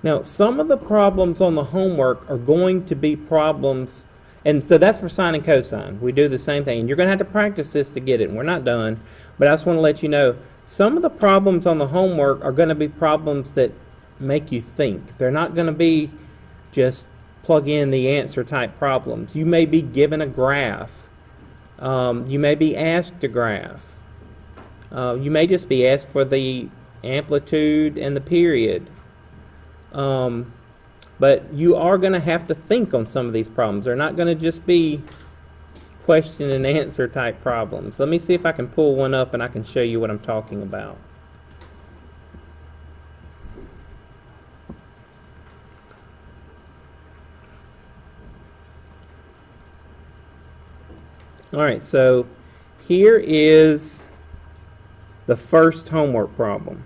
Now, some of the problems on the homework are going to be problems, and so that's for sine and cosine. We do the same thing, and you're going to have to practice this to get it, and we're not done, but I just want to let you know, some of the problems on the homework are going to be problems that make you think. They're not going to be just plug in the answer type problems. You may be given a graph. You may be asked a graph. You may just be asked for the amplitude and the period. But you are going to have to think on some of these problems. They're not going to just be question and answer type problems. Let me see if I can pull one up and I can show you what I'm talking about. Alright, so here is the first homework problem.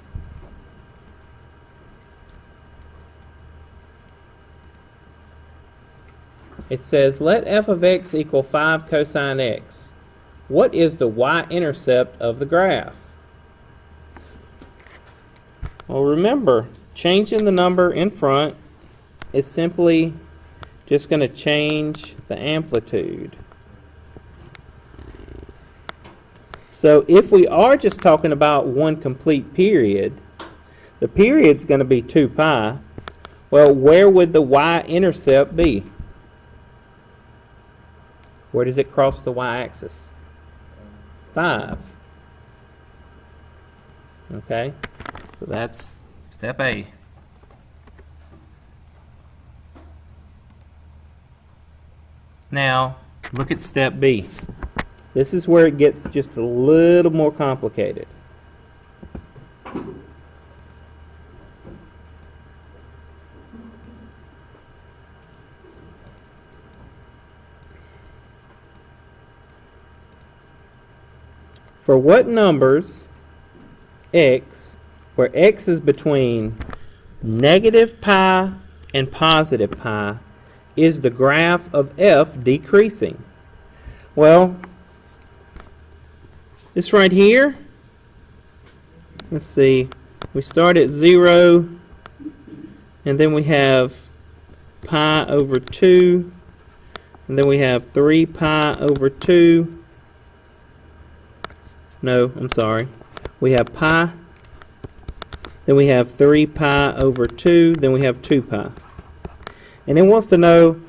It says, let f of x equal 5 cosine x. What is the y-intercept of the graph? Well, remember, changing the number in front is simply just going to change the amplitude. So if we are just talking about one complete period, the period's going to be 2 pi. Well, where would the y-intercept be? Where does it cross the y-axis? 5. Okay, so that's step A. Now, look at step B. This is where it gets just a little more complicated. For what numbers x, where x is between negative pi and positive pi, is the graph of f decreasing? Well, this right here, let's see, we start at 0, and then we have pi over 2, and then we have 3 pi over 2. No, I'm sorry. We have pi, then we have 3 pi over 2, then we have 2 pi. And it wants to know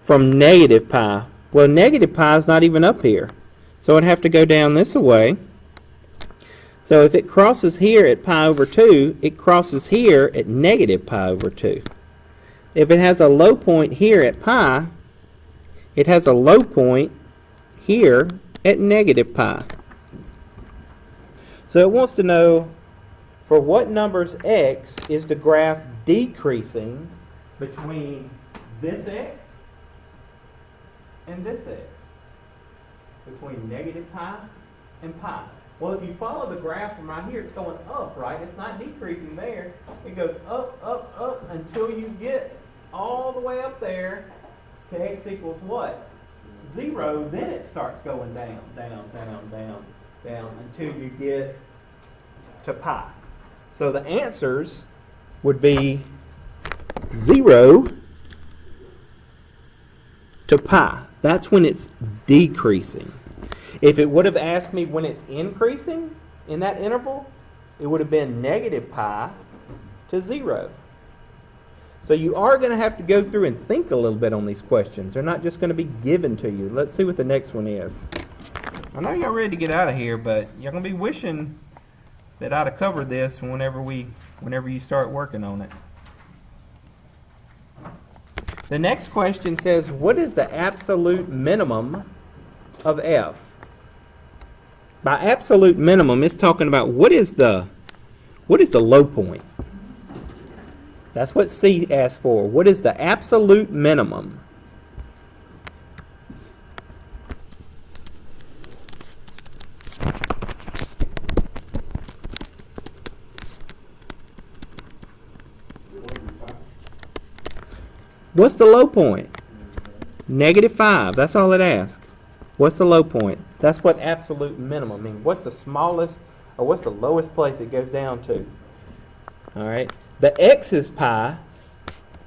from negative pi. Well, negative pi is not even up here. So I'd have to go down this way. So if it crosses here at pi over 2, it crosses here at negative pi over 2. If it has a low point here at pi, it has a low point here at negative pi. So it wants to know for what numbers x is the graph decreasing between this x and this x, between negative pi and pi. Well, if you follow the graph from right here, it's going up, right? It's not decreasing there. It goes up, up, up until you get all the way up there to x equals what? 0. Then it starts going down, down, down, down, down until you get to pi. So the answers would be 0 to pi. That's when it's decreasing. If it would have asked me when it's increasing in that interval, it would have been negative pi to 0. So you are going to have to go through and think a little bit on these questions. They're not just going to be given to you. Let's see what the next one is. I know y'all ready to get out of here, but y'all going to be wishing that I'd have covered this whenever you start working on it. The next question says, what is the absolute minimum of f? By absolute minimum, it's talking about what is the low point. That's what C asks for. What is the absolute minimum? What's the low point? Negative 5. That's all it asks. What's the low point? That's what absolute minimum means. What's the smallest or what's the lowest place it goes down to? All right. The x is pi.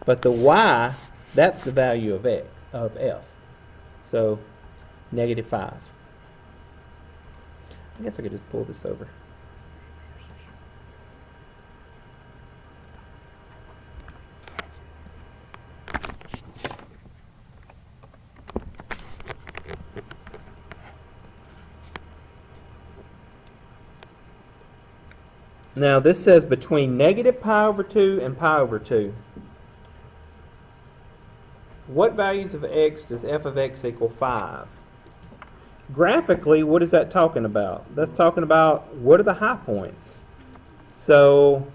But the y, that's the value of f. So -5. I guess I could just pull this over. Now this says between -π/2 and π/2. What values of x does f of x equal 5? Graphically, what is that talking about? That's talking about what are the high points. So,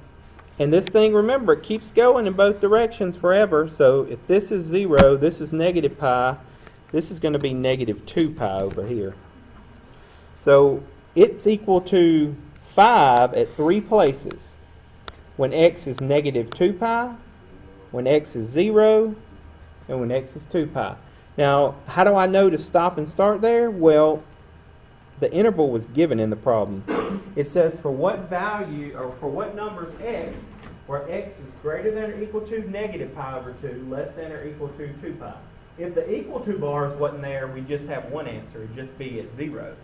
and this thing, remember, it keeps going in both directions forever. So if this is 0, this is -π, this is going to be -2π over here. So it's equal to 5 at 3 places. When x is -2π, when x is 0, and when x is 2π. Now, how do I know to stop and start there? Well, the interval was given in the problem. It says for what value, or for what numbers x, where x is greater than or equal to -π/2, less than or equal to 2π. If the equal to bars wasn't there, we just have one answer. It'd just be at 0.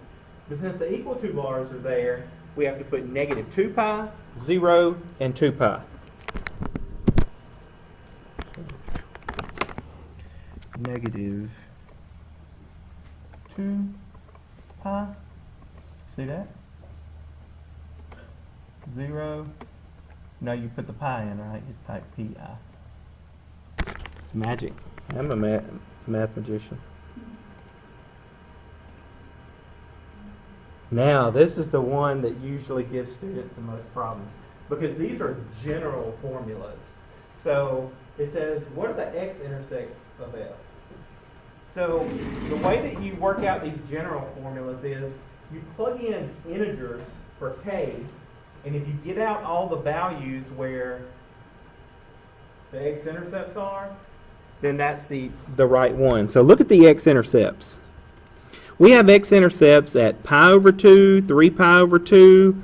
But since the equal to bars are there, we have to put -2π, 0, and 2π. -2π. See that? 0. No, you put the pi in, right? Just type pi. It's magic. I'm a math magician. Now, this is the one that usually gives students the most problems, because these are general formulas. So it says, what are the x-intercepts of f? So the way that you work out these general formulas is you plug in integers for k, and if you get out all the values where the x-intercepts are, then that's the right one. So look at the x-intercepts. We have x-intercepts at π/2, 3π/2.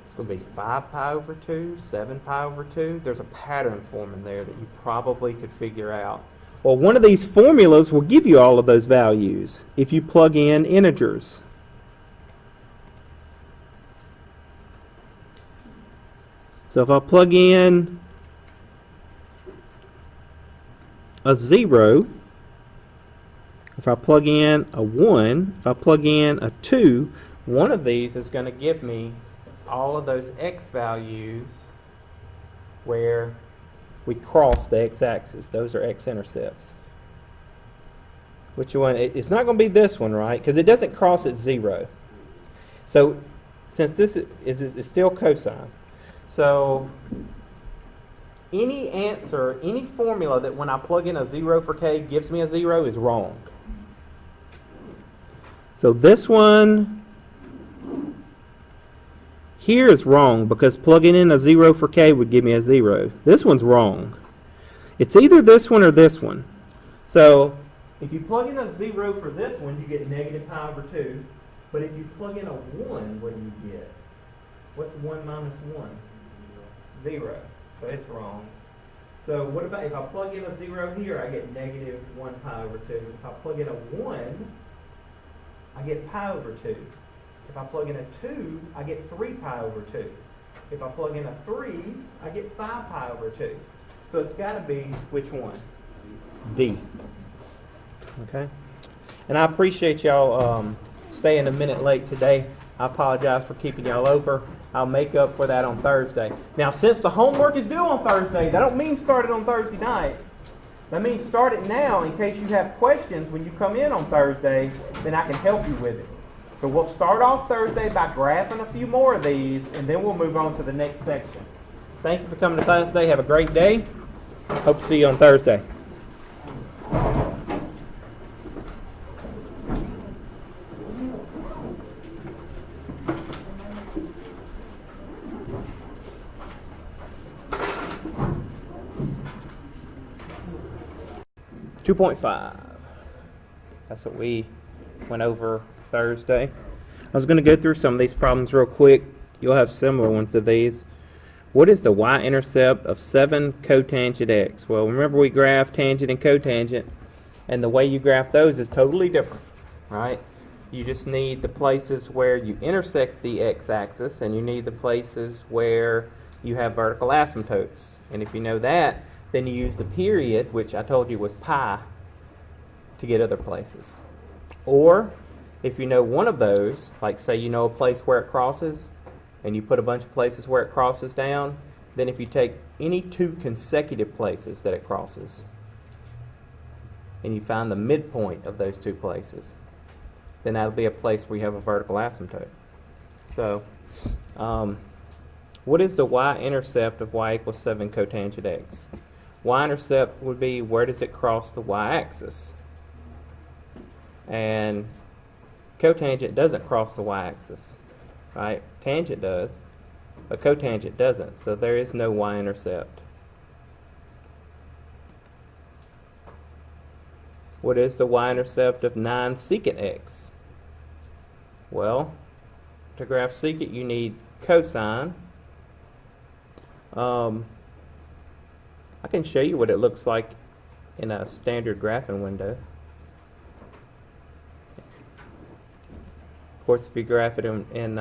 It's going to be 5π/2, 7π/2. There's a pattern forming there that you probably could figure out. Well, one of these formulas will give you all of those values if you plug in integers. So if I plug in a 0, if I plug in a 1, if I plug in a 2, one of these is going to give me all of those x values where we cross the x-axis. Those are x-intercepts. Which one? It's not going to be this one, right? Because it doesn't cross at 0. So since this is still cosine, so any answer, any formula that when I plug in a 0 for k gives me a 0 is wrong. So this one here is wrong because plugging in a 0 for k would give me a 0. This one's wrong. It's either this one or this one. So if you plug in a 0 for this one, you get -π/2. But if you plug in a 1, what do you get? What's 1 minus 1? 0. So it's wrong. So what about if I plug in a 0 here, I get -1π/2. If I plug in a 1, I get π/2. If I plug in a 2, I get 3π/2. If I plug in a 3, I get 5π/2. So it's got to be which one? D. Okay? And I appreciate y'all staying a minute late today. I apologize for keeping y'all over. I'll make up for that on Thursday. Now, since the homework is due on Thursday, that don't mean start it on Thursday night. That means start it now in case you have questions when you come in on Thursday, then I can help you with it. So we'll start off Thursday by graphing a few more of these, and then we'll move on to the next section. Thank you for coming to class today. Have a great day. Hope to see you on Thursday. .5. That's what we went over Thursday. I was going to go through some of these problems real quick. You'll have similar ones to these. What is the y-intercept of 7 cotangent x? Well, remember we graphed tangent and cotangent, and the way you graph those is totally different, right? You just need the places where you intersect the x-axis, and you need the places where you have vertical asymptotes. And if you know that, then you use the period, which I told you was pi, to get other places. Or if you know one of those, like say you know a place where it crosses, and you put a bunch of places where it crosses down, then if you take any 2 consecutive places that it crosses, and you find the midpoint of those 2 places, then that'll be a place where you have a vertical asymptote. So, what is the y-intercept of y equals 7 cotangent x? Y-intercept would be where does it cross the y-axis? And cotangent doesn't cross the y-axis, right? Tangent does, but cotangent doesn't, so there is no y-intercept. What is the y-intercept of 9 secant x? Well, to graph secant you need cosine. I can show you what it looks like in a standard graphing window. Of course, if you graph it in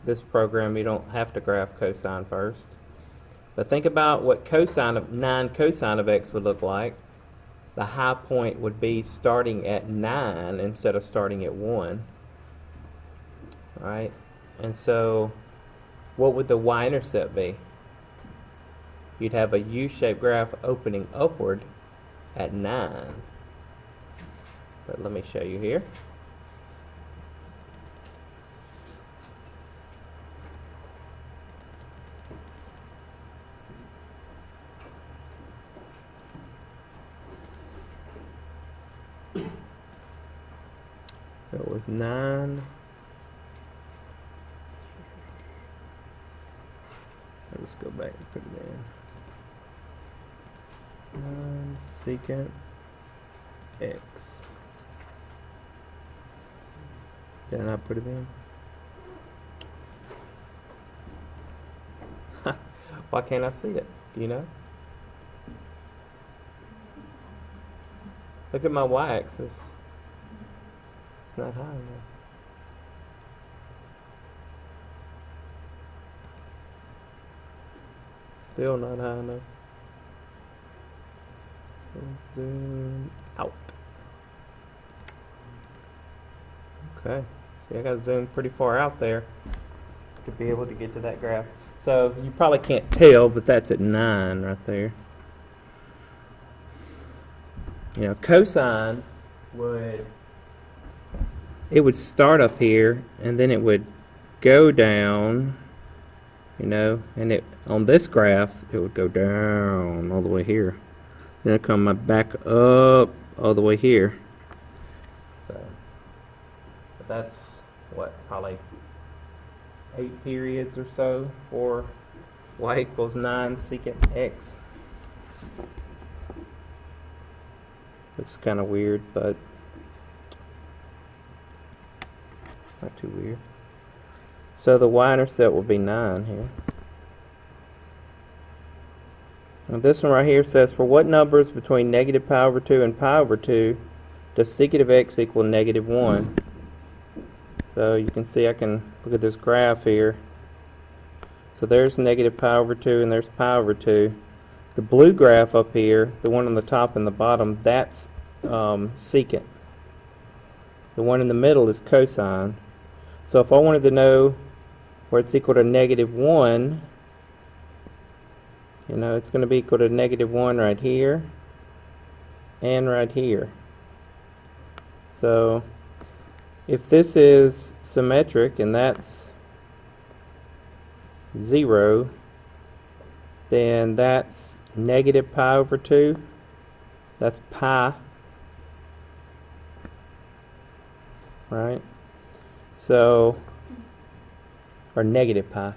this program, you don't have to graph cosine first. But think about what cosine of 9 cosine of x would look like. The high point would be starting at 9 instead of starting at 1. Right? And so, what would the y-intercept be? You'd have a U-shaped graph opening upward at 9. But let me show you here. So it was 9. Let's go back and put it in. 9 secant x. Did I not put it in? Why can't I see it? Do you know? Look at my y-axis. It's not high enough. Still not high enough. So let's zoom out. Okay. See, I got to zoom pretty far out there to be able to get to that graph. So you probably can't tell, but that's at 9 right there. You know, cosine would start up here, and then it would go down, you know, and it on this graph it would go down all the way here. Then it come back up all the way here. So that's what, probably 8 periods or so for y equals 9 secant x. Looks kind of weird, but not too weird. So the y-intercept will be 9 here. And this one right here says, for what numbers between negative pi over 2 and pi over 2 does secant of x equal negative 1? So you can see I can look at this graph here. So there's negative pi over 2 and there's pi over 2. The blue graph up here, the one on the top and the bottom, that's secant. The one in the middle is cosine. So if I wanted to know where it's equal to negative 1, you know, it's going to be equal to negative 1 right here and right here. So if this is symmetric and that's 0, then that's negative pi over 2. That's pi. Right? So, or negative pi.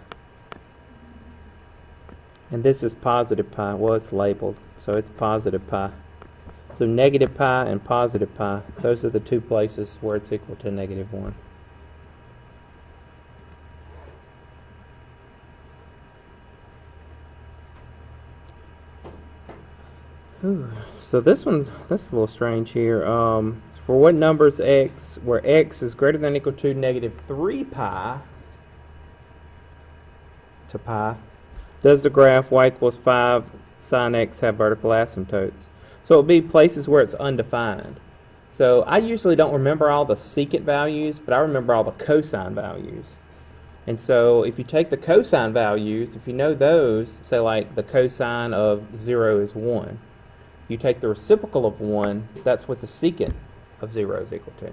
And this is positive pi. Well, it's labeled, so it's positive pi. So negative pi and positive pi, those are the 2 places where it's equal to negative 1. So this is a little strange here. For what numbers x, where x is greater than or equal to negative 3 pi to pi, does the graph y equals 5 sine x have vertical asymptotes? So it would be places where it's undefined. So I usually don't remember all the secant values, but I remember all the cosine values. And so if you take the cosine values, if you know those, say like the cosine of 0 is 1. You take the reciprocal of 1, that's what the secant of 0 is equal to.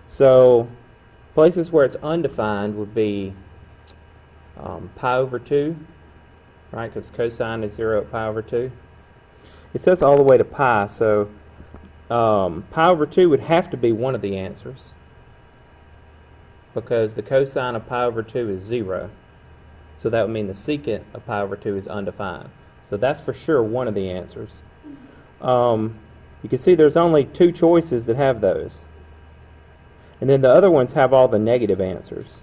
So places where it's undefined would be pi over 2, right? Because cosine is 0 at pi over 2. It says all the way to pi, so pi over 2 would have to be one of the answers, because the cosine of pi over 2 is 0. So that would mean the secant of pi over 2 is undefined. So that's for sure one of the answers. You can see there's only 2 choices that have those. And then the other ones have all the negative answers.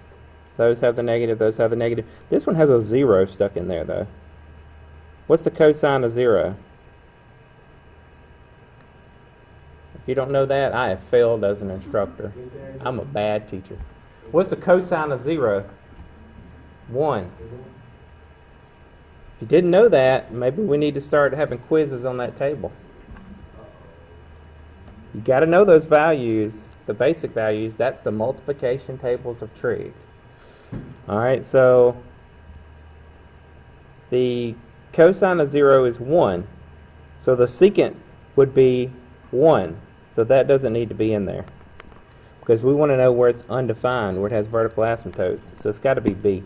Those have the negative, those have the negative. This one has a 0 stuck in there, though. What's the cosine of 0? If you don't know that, I have failed as an instructor. I'm a bad teacher. What's the cosine of 0? 1. If you didn't know that, maybe we need to start having quizzes on that table. You got to know those values, the basic values. That's the multiplication tables of trig. All right, so the cosine of 0 is 1. So the secant would be 1. So that doesn't need to be in there, because we want to know where it's undefined, where it has vertical asymptotes. So it's got to be B.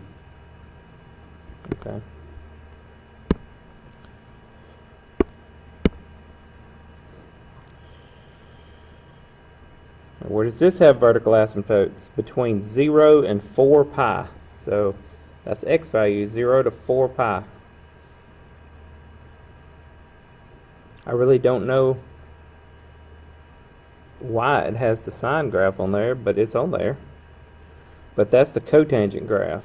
Okay. Where does this have vertical asymptotes? Between 0 and 4 pi. So that's x value, 0 to 4 pi. I really don't know why it has the sine graph on there, but it's on there. But that's the cotangent graph.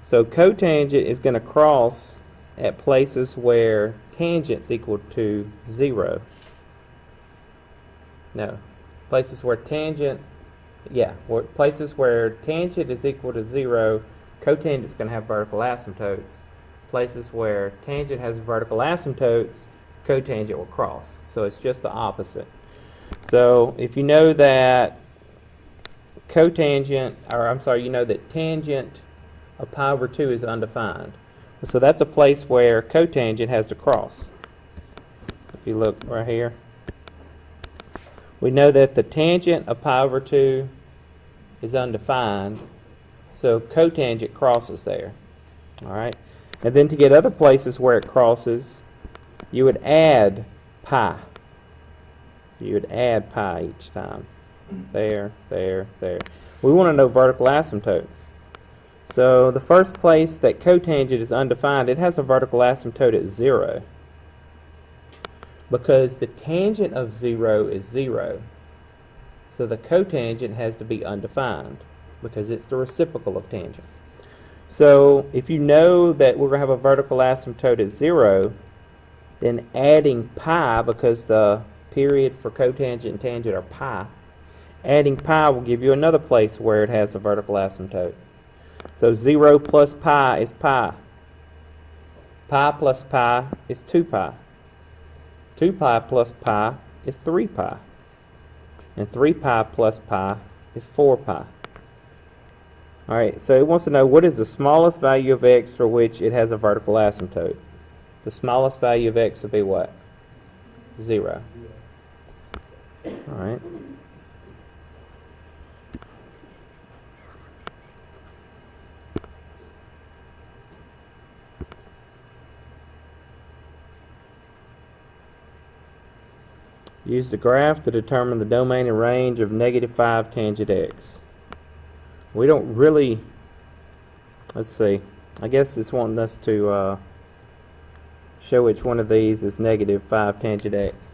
So cotangent is going to cross at places where tangent's equal to 0. No. Places where tangent, places where tangent is equal to 0, cotangent's going to have vertical asymptotes. Places where tangent has vertical asymptotes, cotangent will cross. So it's just the opposite. So if you know that cotangent, or I'm sorry, you know that tangent of pi over 2 is undefined. So that's a place where cotangent has to cross. If you look right here, we know that the tangent of pi over 2 is undefined, so cotangent crosses there. All right, and then to get other places where it crosses, you would add pi. So you would add pi each time. There, there, there. We want to know vertical asymptotes. So the first place that cotangent is undefined, it has a vertical asymptote at 0. Because the tangent of 0 is 0. So the cotangent has to be undefined, because it's the reciprocal of tangent. So if you know that we're going to have a vertical asymptote at 0, then adding pi, because the period for cotangent and tangent are pi, adding pi will give you another place where it has a vertical asymptote. So 0 plus pi is pi. Pi plus pi is 2 pi. 2 pi plus pi is 3 pi. And 3 pi plus pi is 4 pi. All right, so it wants to know what is the smallest value of x for which it has a vertical asymptote. The smallest value of x would be what? 0. All right. Use the graph to determine the domain and range of -5 tangent x. We don't really, let's see, I guess it's wanting us to show which one of these is -5 tangent x.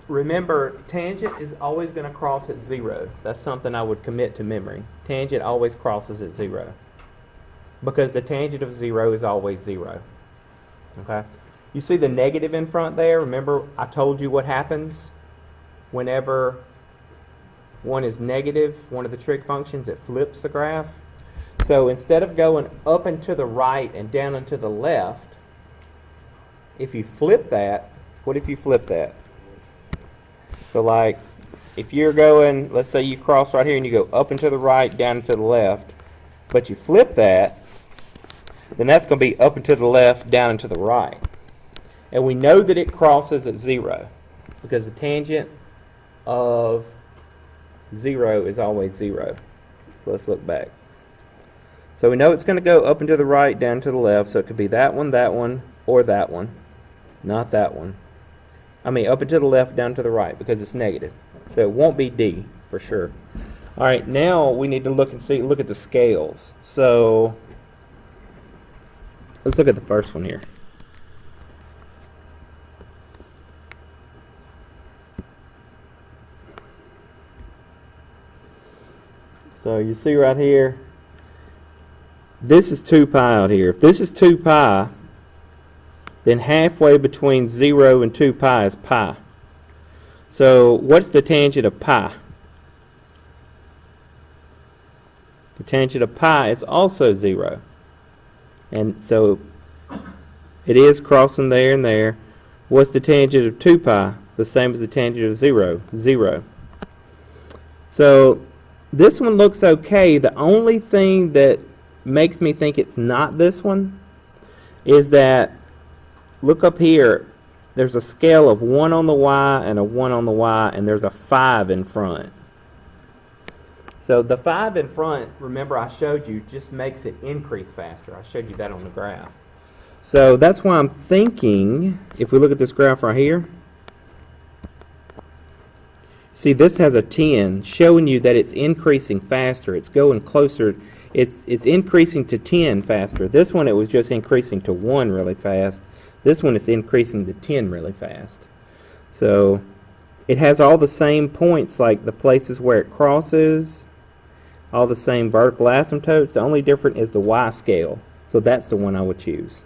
Remember, tangent is always going to cross at 0. That's something I would commit to memory. Tangent always crosses at 0. Because the tangent of 0 is always 0. Okay? You see the negative in front there? Remember I told you what happens whenever one is negative, one of the trig functions, it flips the graph. So instead of going up and to the right and down and to the left, if you flip that, what if you flip that? So like, if you're going, let's say you cross right here and you go up and to the right, down and to the left, but you flip that, then that's going to be up and to the left, down and to the right. And we know that it crosses at 0 because the tangent of 0 is always 0. So let's look back. So we know it's going to go up and to the right, down to the left, so it could be that one, or that one. Not that one. I mean up and to the left, down to the right, because it's negative. So it won't be D for sure. All right, now we need to look at the scales. So let's look at the first one here. So you see right here, this is 2 pi out here. If this is 2 pi, then halfway between 0 and 2 pi is pi. So what's the tangent of pi? The tangent of pi is also 0. And so it is crossing there and there. What's the tangent of 2 pi? The same as the tangent of 0, 0. So this one looks okay. The only thing that makes me think it's not this one is that, look up here, there's a scale of 1 on the y and a 1 on the y, and there's a 5 in front. So the 5 in front, remember I showed you, just makes it increase faster. I showed you that on the graph. So that's why I'm thinking, if we look at this graph right here, see this has a 10, showing you that it's increasing faster. It's going closer. It's increasing to 10 faster. This one it was just increasing to 1 really fast. This one is increasing to 10 really fast. So it has all the same points, like the places where it crosses, all the same vertical asymptotes. The only difference is the y scale. So that's the one I would choose.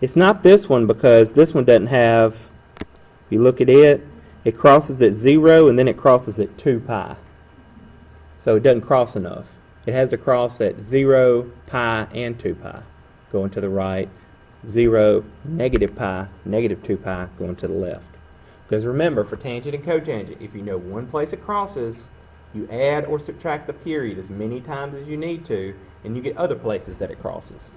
It's not this one because this one doesn't have, if you look at it, it crosses at 0 and then it crosses at 2 pi. So it doesn't cross enough. It has to cross at 0, pi, and 2 pi, going to the right, 0, negative pi, negative 2 pi, going to the left. Because remember, for tangent and cotangent, if you know one place it crosses, you add or subtract the period as many times as you need to, and you get other places that it crosses.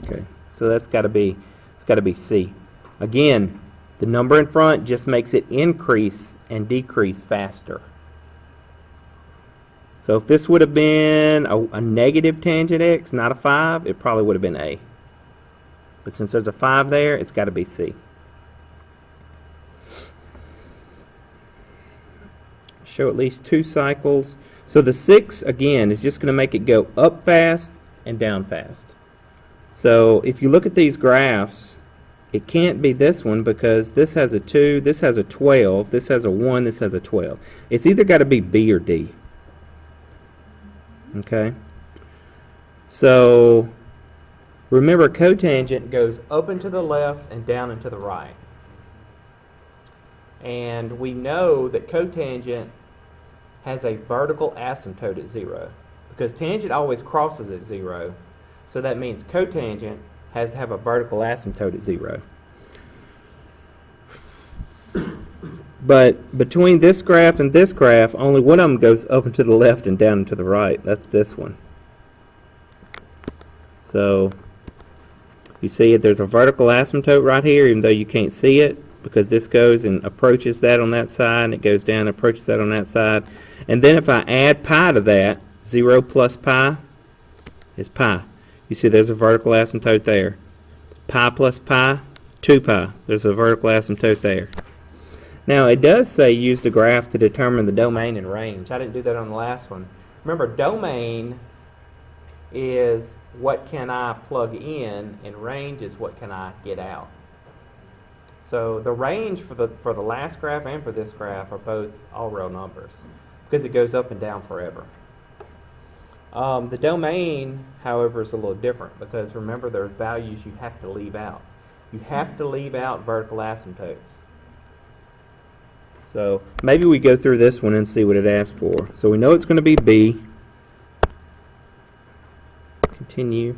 Okay, so that's got to be, it's got to be C. Again, the number in front just makes it increase and decrease faster. So if this would have been a negative tangent x, not a 5, it probably would have been A. But since there's a 5 there, it's got to be C. Show at least 2 cycles. So the 6, again, is just going to make it go up fast and down fast. So if you look at these graphs, it can't be this one because this has a 2, this has a 12, this has a 1, this has a 12. It's either got to be B or D. Okay? So remember, cotangent goes up and to the left and down and to the right. And we know that cotangent has a vertical asymptote at 0 because tangent always crosses at 0. So that means cotangent has to have a vertical asymptote at 0. But between this graph and this graph, only one of them goes up and to the left and down and to the right. That's this one. So you see it, there's a vertical asymptote right here, even though you can't see it, because this goes and approaches that on that side, and it goes down and approaches that on that side. And then if I add pi to that, 0 plus pi is pi. You see there's a vertical asymptote there. Pi plus pi, 2 pi. There's a vertical asymptote there. Now it does say use the graph to determine the domain and range. I didn't do that on the last one. Remember, domain is what can I plug in, and range is what can I get out. So the range for the last graph and for this graph are both all real numbers because it goes up and down forever. The domain, however, is a little different because remember there's values you have to leave out. You have to leave out vertical asymptotes. So maybe we go through this one and see what it asks for. So we know it's going to be B. Continue.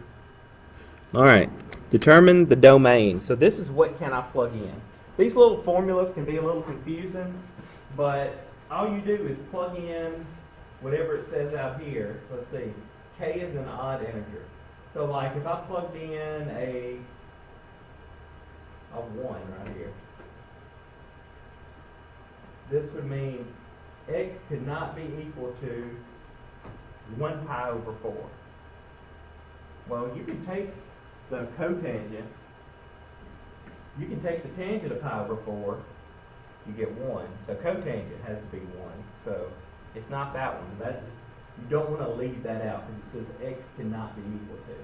All right. Determine the domain. So this is what can I plug in. These little formulas can be a little confusing, but all you do is plug in whatever it says out here. Let's see. K is an odd integer. So like if I plugged in a 1 right here, this would mean x could not be equal to 1 pi over 4. Well, you can take the cotangent, you can take the tangent of pi over 4, you get 1. So cotangent has to be 1. So it's not that one. That's, you don't want to leave that out because it says x cannot be equal to.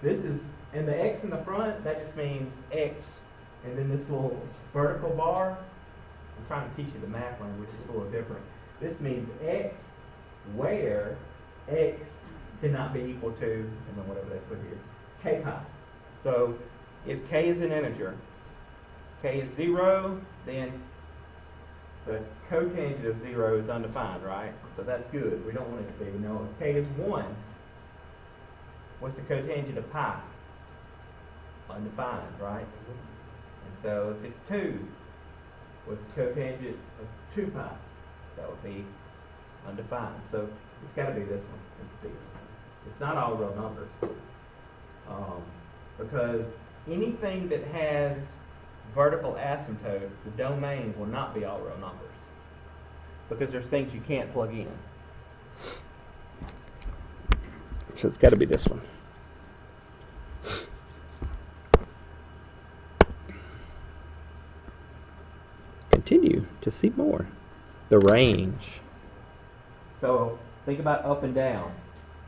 This is, and the x in the front, that just means x, and then this little vertical bar, I'm trying to teach you the math language, it's a little different. This means x where x cannot be equal to, and then whatever they put here, k pi. So if k is an integer, k is 0, then the cotangent of 0 is undefined, right? So that's good. We don't want it to be. We know if k is 1, what's the cotangent of pi? Undefined, right? And so if it's 2, what's the cotangent of 2 pi? That would be undefined. So it's got to be this one. It's B. It's not all real numbers. Because anything that has vertical asymptotes, the domain will not be all real numbers. Because there's things you can't plug in. So it's got to be this one. Continue to see more. The range. So think about up and down.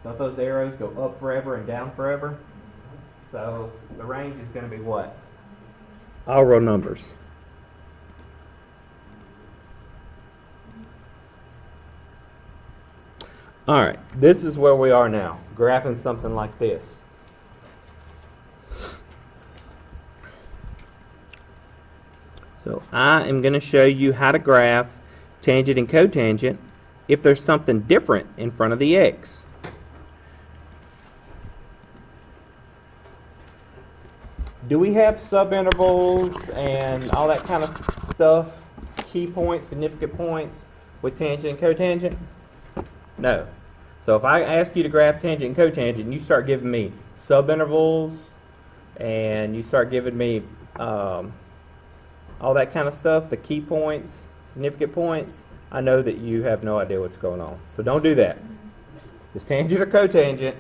Don't those arrows go up forever and down forever? So the range is going to be what? All real numbers. All right, this is where we are now, graphing something like this. So I am going to show you how to graph tangent and cotangent if there's something different in front of the x. Do we have subintervals and all that kind of stuff, key points, significant points with tangent and cotangent? No. So if I ask you to graph tangent and cotangent and you start giving me subintervals and you start giving me all that kind of stuff, the key points, significant points, I know that you have no idea what's going on. So don't do that. If it's tangent or cotangent,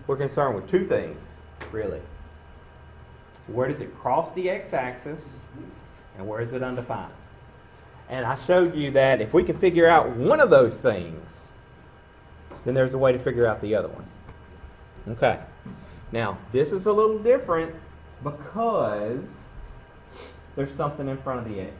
we're concerned with two things, really. Where does it cross the x-axis, and where is it undefined? And I showed you that if we can figure out one of those things, then there's a way to figure out the other one. Okay. Now, this is a little different because there's something in front of the x.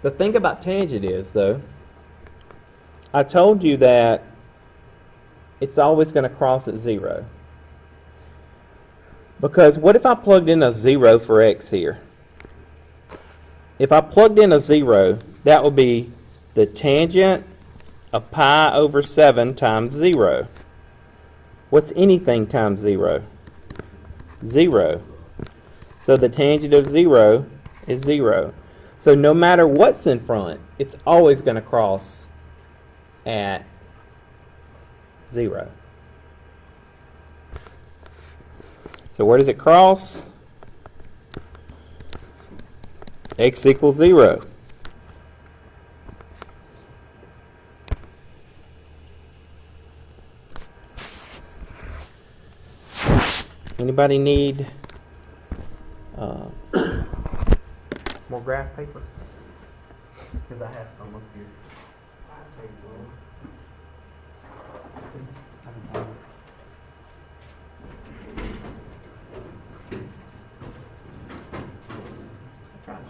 The thing about tangent is, though, I told you that it's always going to cross at 0. Because what if I plugged in a 0 for x here? If I plugged in a 0, that would be the tangent of pi over 7 times 0. What's anything times 0? 0. So the tangent of 0 is 0. So no matter what's in front, it's always going to cross at 0. So where does it cross? X equals 0. Anybody need more graph paper? Because I have some up here. I'll take some.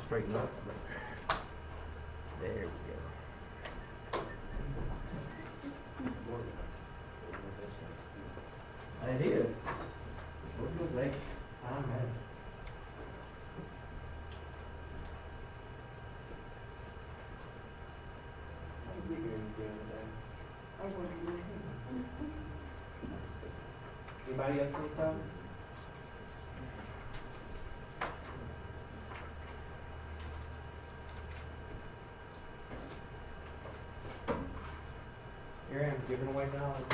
straighten up. There we go. It is. What was that? I'm at. Anybody else need something? Here I am giving away knowledge.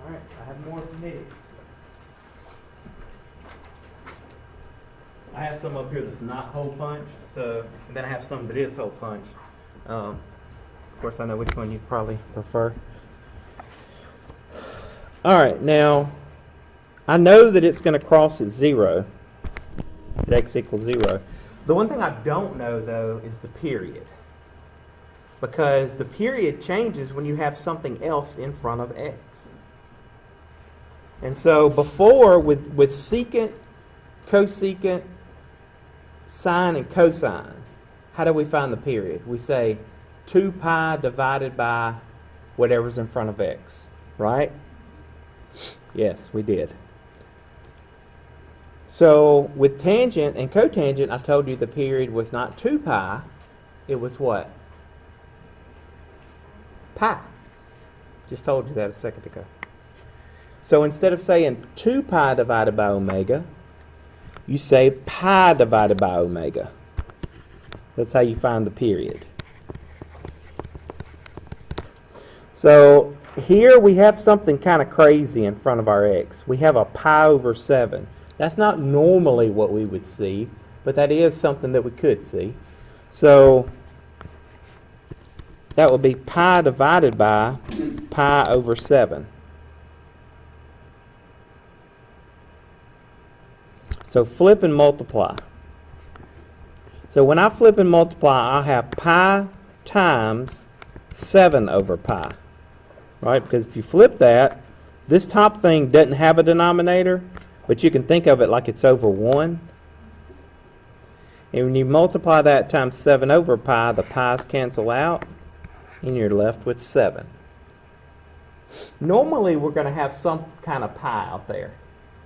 All right, I have more if you need it. I have some up here that's not hole punched, so and then I have some that is hole punched. Of course, I know which one you probably prefer. All right, now I know that it's going to cross at 0, at x equals 0. The one thing I don't know, though, is the period. Because the period changes when you have something else in front of x. And so before, with secant, cosecant, sine, and cosine, how do we find the period? We say 2 pi divided by whatever's in front of x, right? Yes, we did. So with tangent and cotangent, I told you the period was not 2 pi, it was what? Pi. Just told you that a second ago. So instead of saying 2 pi divided by omega, you say pi divided by omega. That's how you find the period. So here we have something kind of crazy in front of our x. We have a pi over 7. That's not normally what we would see, but that is something that we could see. So that would be pi divided by pi over 7. So flip and multiply. So when I flip and multiply, I'll have pi times 7 over pi. Right? Because if you flip that, this top thing doesn't have a denominator, but you can think of it like it's over 1. And when you multiply that times 7 over pi, the pi's cancel out, and you're left with 7. Normally, we're going to have some kind of pi out there.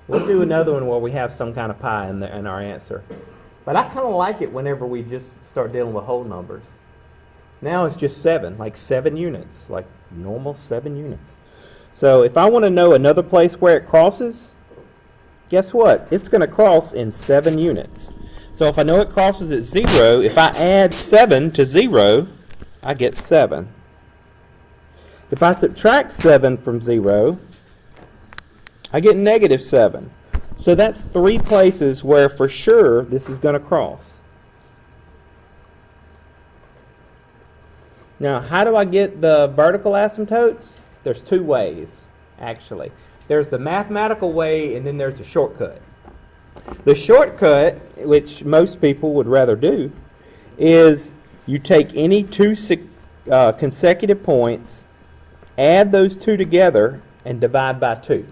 We'll do another one where we have some kind of pi in our answer. But I kind of like it whenever we just start dealing with whole numbers. Now it's just 7, like 7 units, like normal 7 units. So if I want to know another place where it crosses, guess what? It's going to cross in 7 units. So if I know it crosses at 0, if I add 7 to 0, I get 7. If I subtract 7 from 0, I get negative 7. So that's 3 places where for sure this is going to cross. Now, how do I get the vertical asymptotes? There's 2 ways, actually. There's the mathematical way, and then there's the shortcut. The shortcut, which most people would rather do, is you take any 2 consecutive points, add those 2 together, and divide by 2.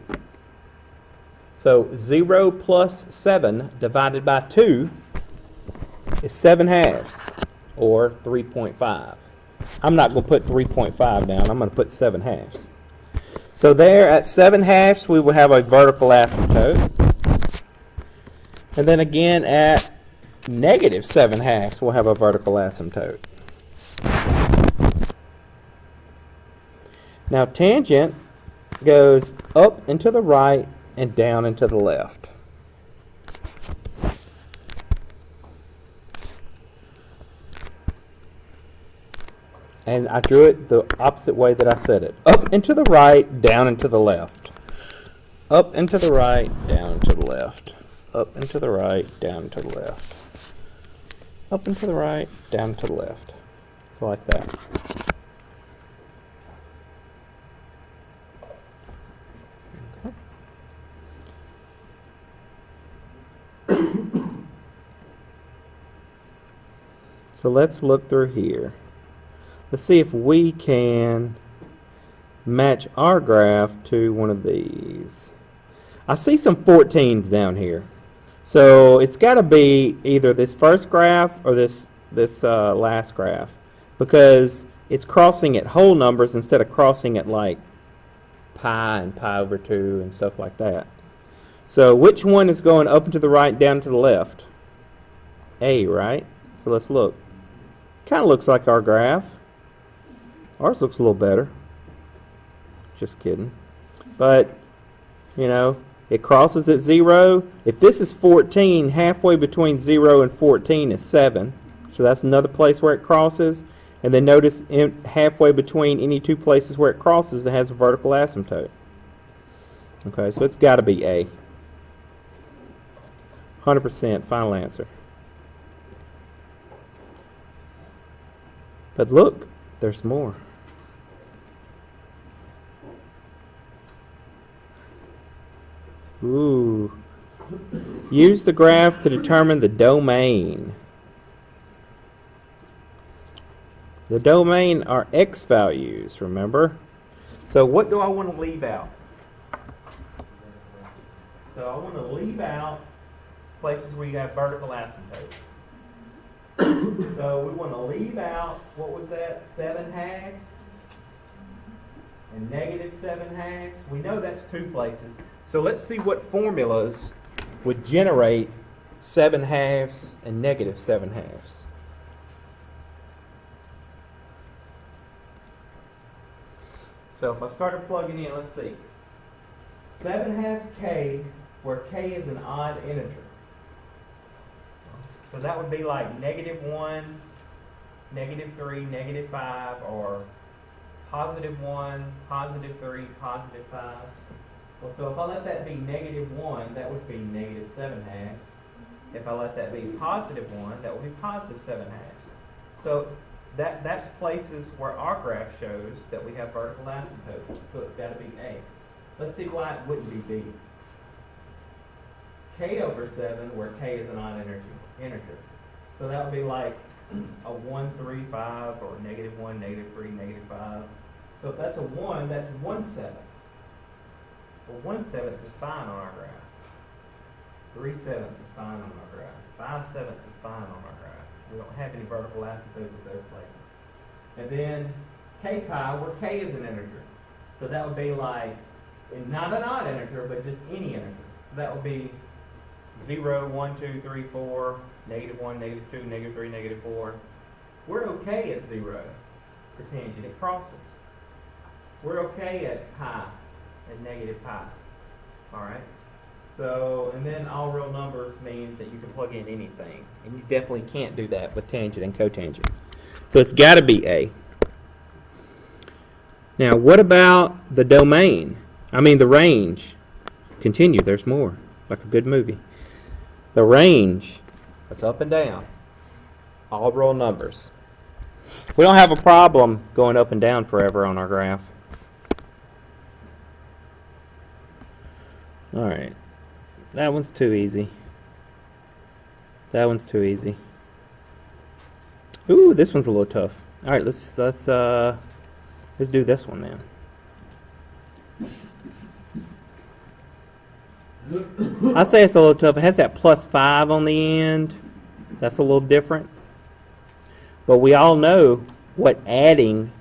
So 0 plus 7 divided by 2 is 7/2, or 3.5. I'm not going to put 3.5 down. I'm going to put 7/2. So there at 7/2 we will have a vertical asymptote. And then again at negative 7/2 we'll have a vertical asymptote. Now tangent goes up and to the right and down and to the left. And I drew it the opposite way that I said it. Up and to the right, down and to the left. Up and to the right, down and to the left. Up and to the right, down and to the left. Up and to the right, down and to the left. So like that. So let's look through here. Let's see if we can match our graph to one of these. I see some 14s down here. So it's got to be either this first graph or this last graph, because it's crossing at whole numbers instead of crossing at like pi and pi over 2 and stuff like that. So which one is going up and to the right, down to the left? A, right? So let's look. Kind of looks like our graph. Ours looks a little better. Just kidding. But, you know, it crosses at 0. If this is 14, halfway between 0 and 14 is 7. So that's another place where it crosses. And then notice halfway between any two places where it crosses, it has a vertical asymptote. Okay, so it's got to be A. 100% final answer. But look, there's more. Ooh. Use the graph to determine the domain. The domain are x values, remember? So what do I want to leave out? So I want to leave out places where you have vertical asymptotes. So we want to leave out, what was that, 7/2 and -7/2. We know that's two places. So let's see what formulas would generate 7/2 and -7/2. So if I started plugging in, let's see. 7/2 k, where k is an odd integer. So that would be like -1, -3, -5, or +1, +3, +5. Well, so if I let that be -1, that would be -7/2. If I let that be +1, that would be +7/2. So that's places where our graph shows that we have vertical asymptotes. So it's got to be A. Let's see why it wouldn't be B. K/7, where k is an odd integer. So that would be like a 1, 3, 5, or -1, -3, -5. So if that's a 1, that's 1/7. Well, 1/7 is fine on our graph. 3/7 is fine on our graph. 5/7 is fine on our graph. We don't have any vertical asymptotes at those places. And then k-pi, where k is an integer. So that would be like, not an odd integer, but just any integer. So that would be 0, 1, 2, 3, 4, -1, -2, -3, -4. We're okay at 0 for tangent. It crosses. We're okay at pi and -pi. All right? So, and then all real numbers means that you can plug in anything. And you definitely can't do that with tangent and cotangent. So it's got to be A. Now, what about the domain? I mean the range. Continue, there's more. It's like a good movie. The range, that's up and down. All real numbers. We don't have a problem going up and down forever on our graph. All right. That one's too easy. That one's too easy. Ooh, this one's a little tough. All right, let's do this one then. I say it's a little tough. It has that +5 on the end. That's a little different. But we all know what adding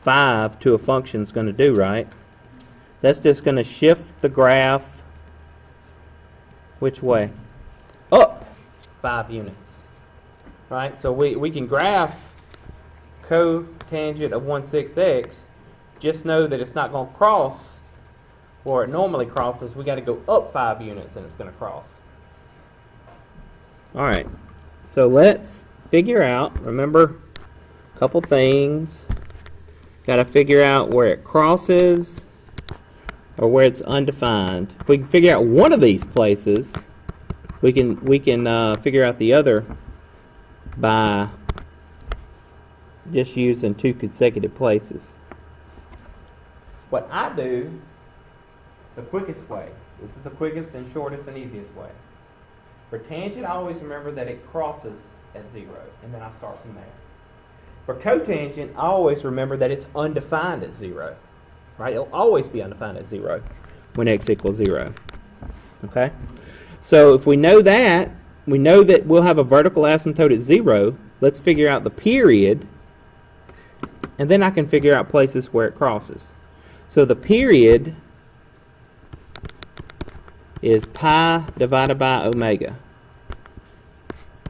5 to a function is going to do, right? That's just going to shift the graph which way? Up 5 units. Right? So we can graph cotangent of 1/6x. Just know that it's not going to cross where it normally crosses. We got to go up 5 units and it's going to cross. All right. So let's figure out, remember a couple things. Got to figure out where it crosses or where it's undefined. If we can figure out one of these places, we can figure out the other by just using 2 consecutive places. What I do, the quickest way, this is the quickest and shortest and easiest way. For tangent, I always remember that it crosses at 0, and then I start from there. For cotangent, I always remember that it's undefined at 0. Right? It'll always be undefined at 0 when x equals 0. Okay? So if we know that we'll have a vertical asymptote at 0. Let's figure out the period, and then I can figure out places where it crosses. So the period is pi divided by omega.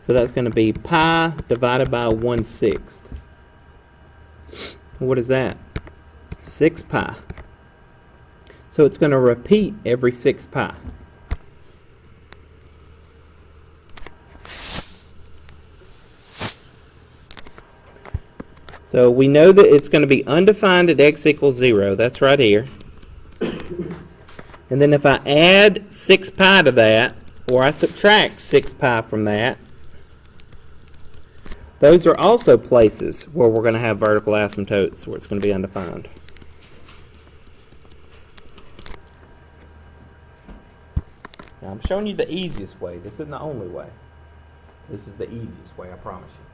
So that's going to be pi divided by 1/6. What is that? 6 pi. So it's going to repeat every 6 pi. So we know that it's going to be undefined at x equals 0. That's right here. And then if I add 6 pi to that, or I subtract 6 pi from that, those are also places where we're going to have vertical asymptotes where it's going to be undefined. Now I'm showing you the easiest way. This isn't the only way. This is the easiest way, I promise you.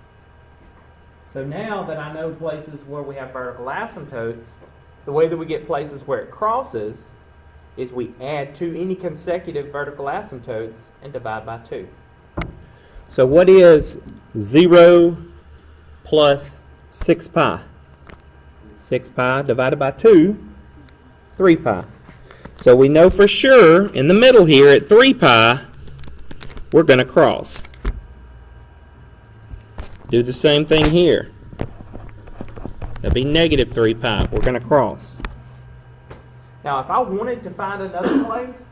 So now that I know places where we have vertical asymptotes, the way that we get places where it crosses is we add to any consecutive vertical asymptotes and divide by 2. So what is 0 plus 6 pi? 6 pi divided by 2, 3 pi. So we know for sure in the middle here at 3 pi, we're going to cross. Do the same thing here. That'd be negative 3 pi. We're going to cross. Now, if I wanted to find another place,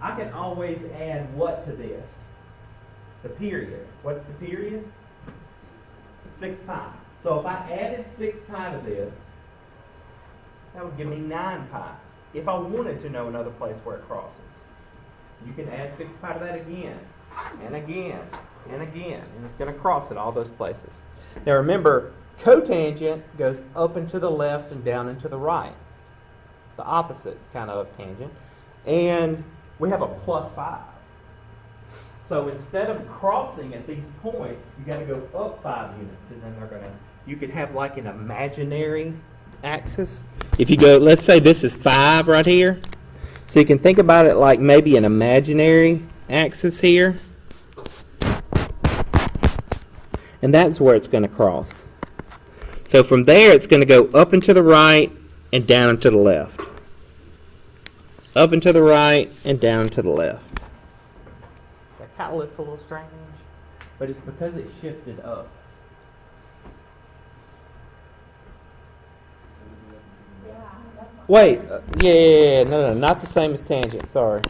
I can always add what to this? The period. What's the period? 6 pi. So if I added 6 pi to this, that would give me 9 pi. If I wanted to know another place where it crosses, you can add 6 pi to that again, and again, and again, and it's going to cross at all those places. Now remember, cotangent goes up and to the left and down and to the right. The opposite kind of tangent. And we have a plus 5. So instead of crossing at these points, you got to go up 5 units, and then you could have like an imaginary axis. If you go, let's say this is 5 right here. So you can think about it like maybe an imaginary axis here. And that's where it's going to cross. So from there, it's going to go up and to the right and down and to the left. Up and to the right and down to the left. That kind of looks a little strange, but it's because it shifted up. Wait, no, not the same as tangent, sorry.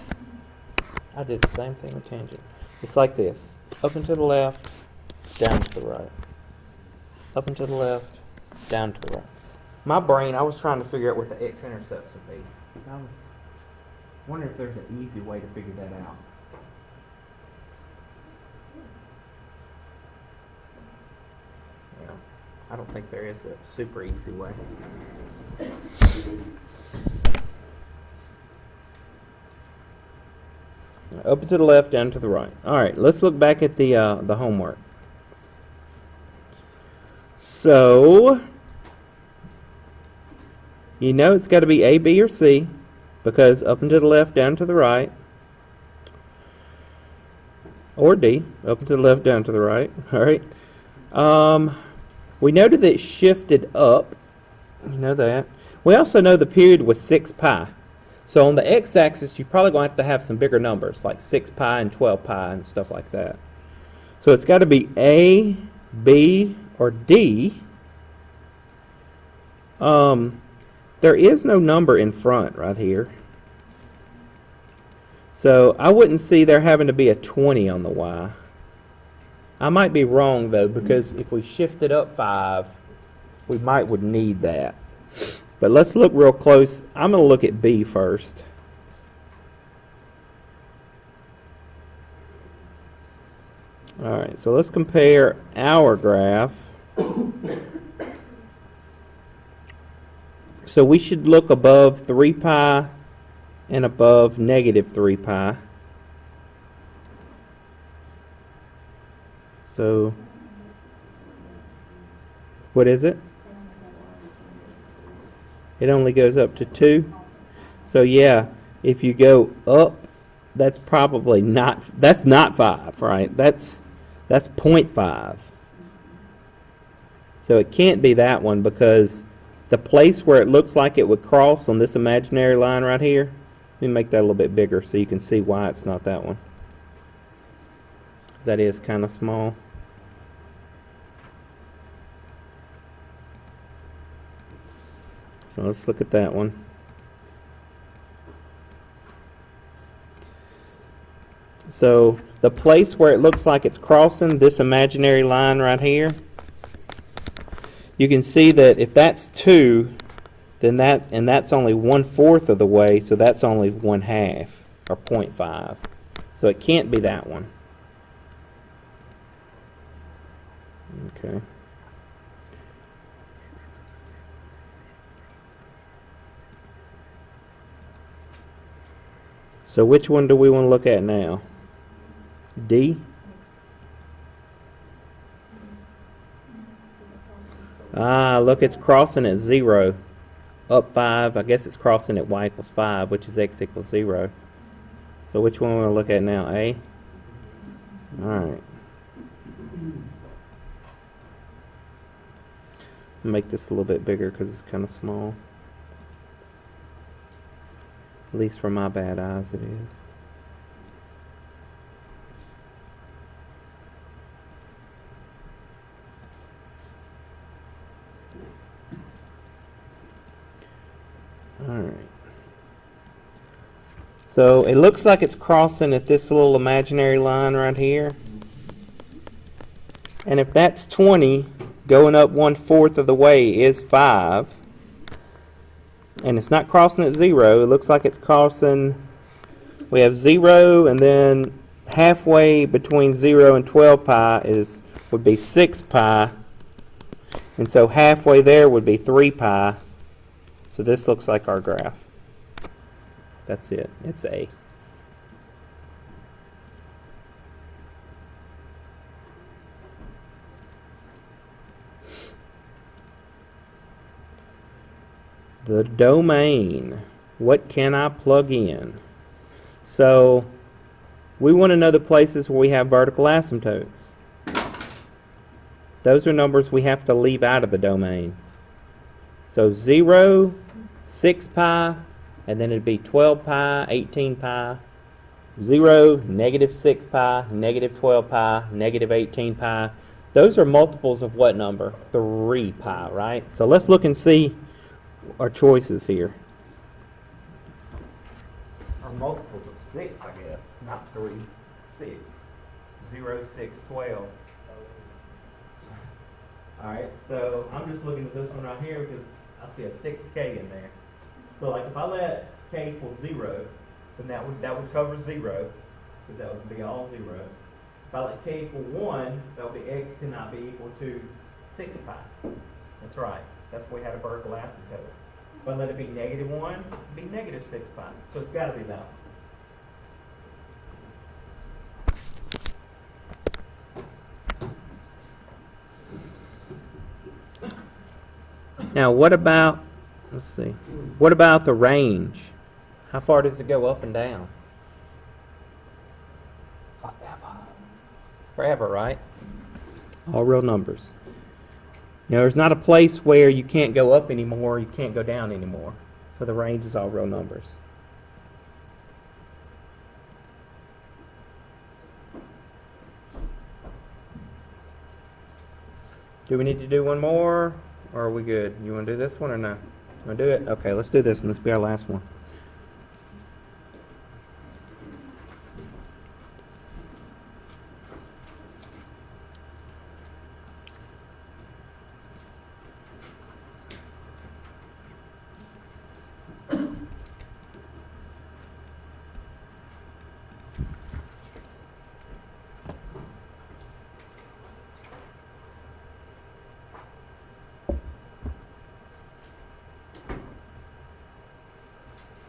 I did the same thing with tangent. It's like this, up and to the left, down to the right. Up and to the left, down to the right. My brain, I was trying to figure out what the x-intercepts would be. I was wondering if there's an easy way to figure that out. Yeah, I don't think there is a super easy way. Up and to the left, down to the right. All right, let's look back at the homework. So, you know it's got to be A, B, or C, because up and to the left, down to the right. Or D, up and to the left, down to the right. All right. We noted that it shifted up. You know that. We also know the period was 6 pi. So on the x-axis, you're probably going to have some bigger numbers, like 6 pi and 12 pi and stuff like that. So it's got to be A, B, or D. There is no number in front right here. So I wouldn't see there having to be a 20 on the y. I might be wrong, though, because if we shifted up 5, we would need that. But let's look real close. I'm going to look at B first. All right, so let's compare our graph. So we should look above 3 pi and above negative 3 pi. So what is it? It only goes up to 2. So yeah, if you go up that's probably not, that's not 5, right? That's 0.5. So it can't be that one because the place where it looks like it would cross on this imaginary line right here, let me make that a little bit bigger so you can see why it's not that one. That is kind of small. So let's look at that one. So the place where it looks like it's crossing this imaginary line right here, you can see that if that's 2, then that's only 1/4 of the way, so that's only 1/2 or 0.5. So it can't be that one. Okay. So which one do we want to look at now? D? Ah, look, it's crossing at 0. Up 5, I guess it's crossing at y equals 5, which is x equals 0. So which one we want to look at now? A? Alright. Make this a little bit bigger because it's kind of small. At least for my bad eyes it is. Alright. So it looks like it's crossing at this little imaginary line right here. And if that's 20, going up 1/4 of the way is 5. And it's not crossing at 0. It looks like it's crossing, we have 0, and then halfway between 0 and 12 pi would be 6 pi. And so halfway there would be 3 pi. So this looks like our graph. That's it. It's A. The domain. What can I plug in? So we want to know the places where we have vertical asymptotes. Those are numbers we have to leave out of the domain. So 0, 6 pi, and then it'd be 12 pi, 18 pi, 0, -6 pi, -12 pi, -18 pi. Those are multiples of what number? 3 pi, right? So let's look and see our choices here. Or multiples of 6, I guess. Not 3, 6. 0, 6, 12. Alright, so I'm just looking at this one right here because I see a 6k in there. So like if I let k equal 0, then that would cover 0, because that would be all 0. If I let k equal 1, that would be x cannot be equal to 6 pi. That's right. That's why we had a vertical asymptote. If I let it be -1, it'd be -6 pi. So it's got to be that one. Now what about, let's see, what about the range? How far does it go up and down? Forever, right? All real numbers. You know, there's not a place where you can't go up anymore, you can't go down anymore. So the range is all real numbers. Do we need to do one more, or are we good? You want to do this one or no? You want to do it? Okay, let's do this, and this will be our last one.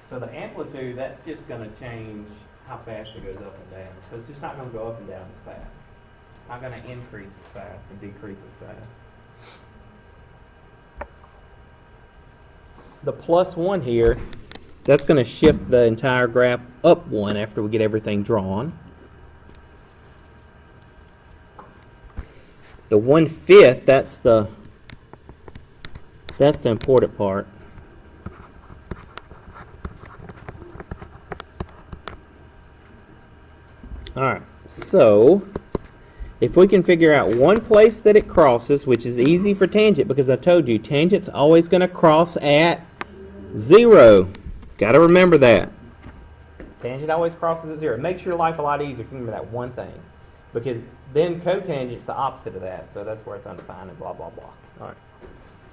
So the amplitude, that's just going to change how fast it goes up and down. So it's just not going to go up and down as fast. Not going to increase as fast and decrease as fast. The +1 here, that's going to shift the entire graph up 1 after we get everything drawn. The 1/5, that's the important part. Alright, so if we can figure out one place that it crosses, which is easy for tangent because I told you tangent's always going to cross at 0. Got to remember that. Tangent always crosses at 0. It makes your life a lot easier if you remember that one thing. Because then cotangent's the opposite of that. So that's where it's undefined and blah, blah, blah. All right.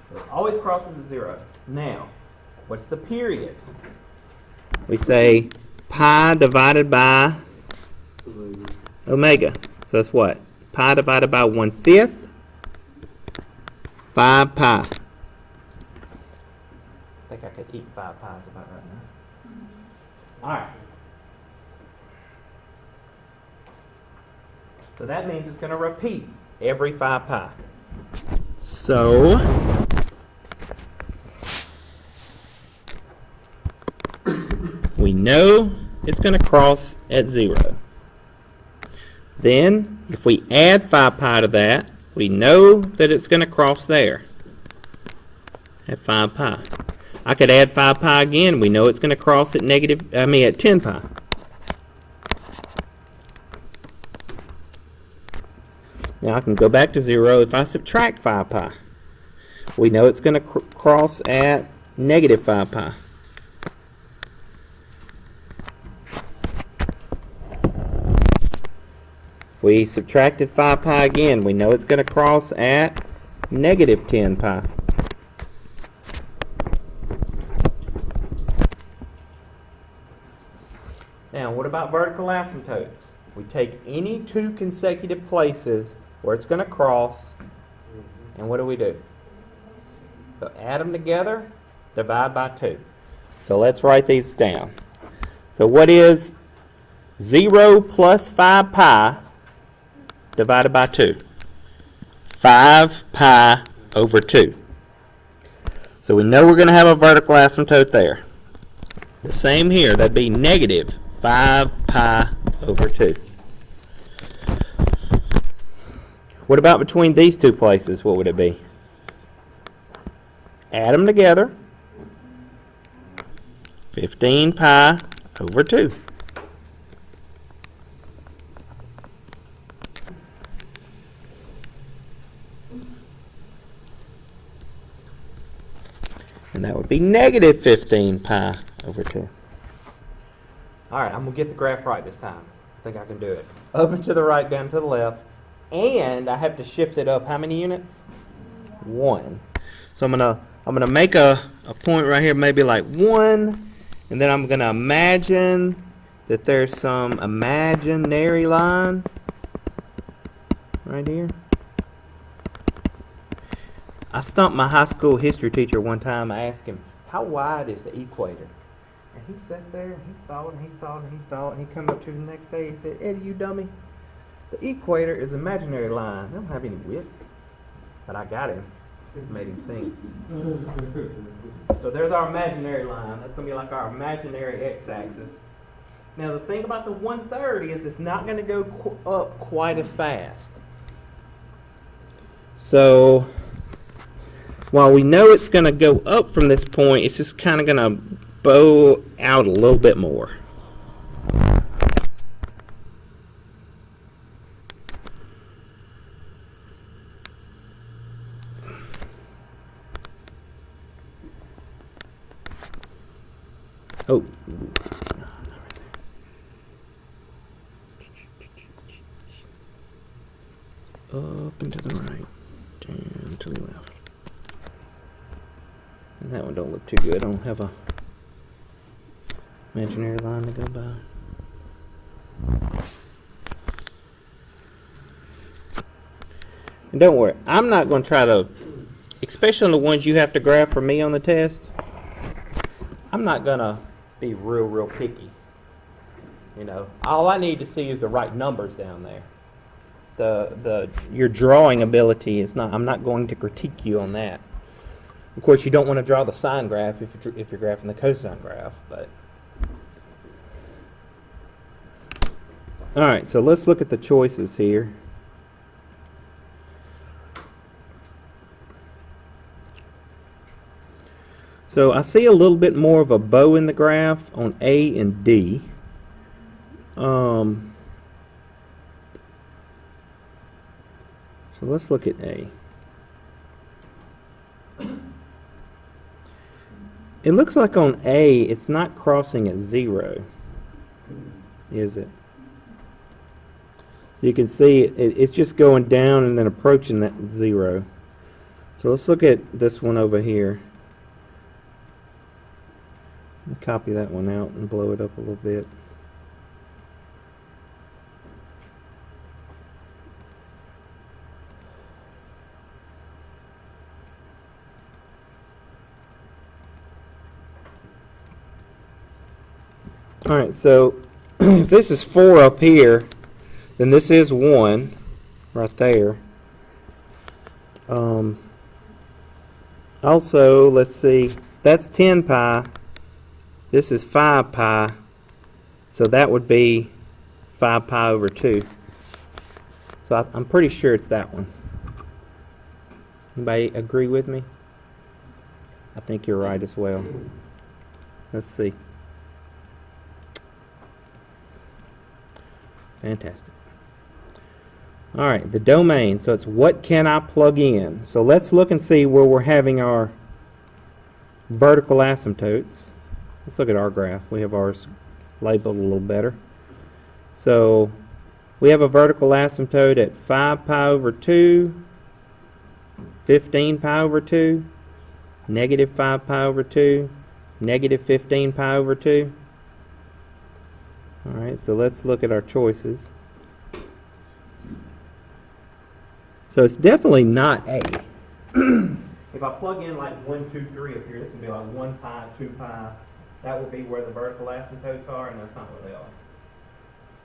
So it always crosses at 0. Now, what's the period? We say pi divided by omega. So that's what? Pi divided by 1/5, 5 pi. I think I could eat 5 pies about right now. All right. So that means it's going to repeat every 5 pi. So we know it's going to cross at 0. Then, if we add 5 pi to that, we know that it's going to cross there at 5 pi. I could add 5 pi again. We know it's going to cross at at 10 pi. Now I can go back to 0 if I subtract 5 pi. We know it's going to cross at -5 pi. If we subtracted 5 pi again, we know it's going to cross at -10 pi. Now, what about vertical asymptotes? We take any two consecutive places where it's going to cross, and what do? So add them together, divide by 2. So let's write these down. So what is 0 plus 5 pi divided by 2? 5 pi over 2. So we know we're going to have a vertical asymptote there. The same here, that'd be -5 pi over 2. What about between these two places? What would it be? Add them together. 15 pi over 2. And that would be -15 pi over 2. All right, I'm going to get the graph right this time. I think I can do it. Up and to the right, down to the left. And I have to shift it up how many units? 1. So I'm gonna make a point right here, maybe like 1, and then I'm gonna imagine that there's some imaginary line right here. I stumped my high school history teacher one time. I asked him, how wide is the equator? And he sat there and he thought and he thought and he thought, and he come up to the next day. He said, Eddie, you dummy. The equator is an imaginary line. They don't have any width. But I got him. Made him think. So there's our imaginary line. That's going to be like our imaginary x-axis. Now the thing about the 1/3 is it's not going to go up quite as fast. So while we know it's going to go up from this point, it's just kind of going to bow out a little bit more. Oh, up and to the right, down to the left. And that one don't look too good. I don't have a imaginary line to go by. And don't worry, I'm not going to try to, especially on the ones you have to graph for me on the test, I'm not going to be real picky. You know, all I need to see is the right numbers down there. Your drawing ability is not, I'm not going to critique you on that. Of course, you don't want to draw the sine graph if you're graphing the cosine graph, but All right, so let's look at the choices here. So I see a little bit more of a bow in the graph on A and D. So let's look at A. It looks like on A, it's not crossing at 0, is it? So you can see it's just going down and then approaching that 0. So let's look at this one over here. Let me copy that one out and blow it up a little bit. Alright, so if this is 4 up here, then this is 1 right there. Also, let's see, that's 10 pi. This is 5 pi. So that would be 5 pi over 2. So I'm pretty sure it's that one. Anybody agree with me? I think you're right as well. Let's see. Fantastic. All right, the domain. So it's what can I plug in? So let's look and see where we're having our vertical asymptotes. Let's look at our graph. We have ours labeled a little better. So we have a vertical asymptote at 5 pi over 2, 15 pi over 2, negative 5 pi over 2, negative 15 pi over 2. Alright, so let's look at our choices. So it's definitely not A. If I plug in like 1, 2, 3 up here, this would be like 1 pi, 2 pi. That would be where the vertical asymptotes are, and that's not what they are.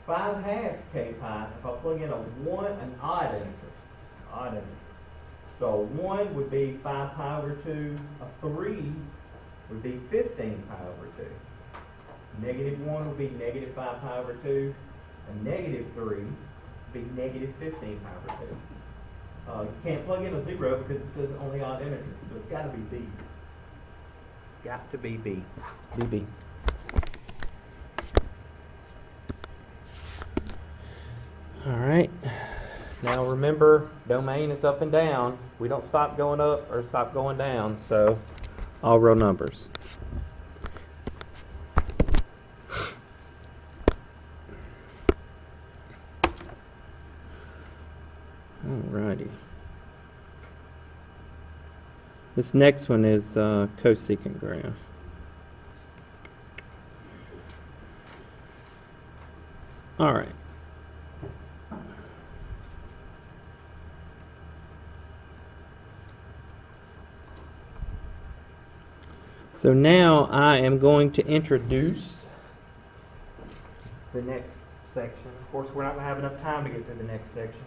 5 halves k pi, if I plug in an odd integer. So a 1 would be 5 pi over 2, a 3 would be 15 pi over 2. Negative 1 would be negative 5 pi over 2. And negative 3 would be negative 15 pi over 2. You can't plug in a 0 because it says only odd integers. So it's got to be B. Got to be B. BB. All right. Now remember, domain is up and down. We don't stop going up or stop going down. So all real numbers. Alrighty. This next one is cosecant graph. Alright. So now I am going to introduce the next section. Of course, we're not going to have enough time to get to the next section.